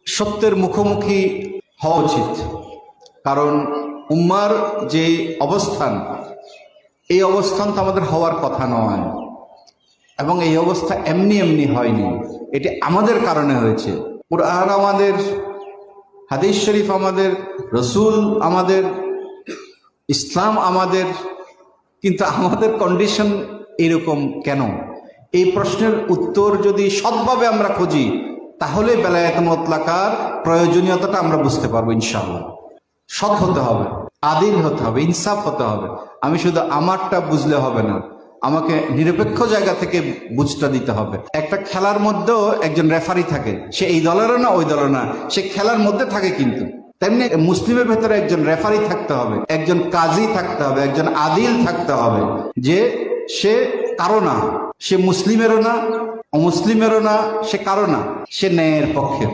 সত্যের মুখোমুখি হওয়া উচিত। কারণ উম্মার যে অবস্থান, এই অবস্থান তো আমাদের হওয়ার কথা নয়, এবং এই অবস্থা এমনি এমনি হয়নি, এটি আমাদের কারণে হয়েছে। কুরআন আমাদের, হাদিস শরীফ আমাদের, রসুল আমাদের, ইসলাম আমাদের, কিন্তু আমাদের কন্ডিশন এরকম কেন? এই প্রশ্নের উত্তর যদি সৎভাবে আমরা খুঁজি, তাহলে বেলায়েত মুতলাকার প্রয়োজনীয়তাটা আমরা বুঝতে পারবো। ইনশাআল্লাহ সৎ হতে হবে, আদিল হতে হবে, ইনসাফ হতে হবে। আমি শুধু আমারটা বুঝলে হবে না, আমাকে নিরপেক্ষ জায়গা থেকে বুঝটা দিতে হবে। একটা খেলার মধ্যেও একজন রেফারি থাকে, সে এই দলেরও না ওই দলের না, সে খেলার মধ্যে থাকে। কিন্তু তেমনি মুসলিমের ভেতরে একজন রেফারি থাকতে হবে, একজন কাজী থাকতে হবে, একজন আদিল থাকতে হবে, যে সে কারো না, সে মুসলিমেরও না, অমুসলিমেরও না, সে কারো না, সে ন্যায়ের পক্ষে।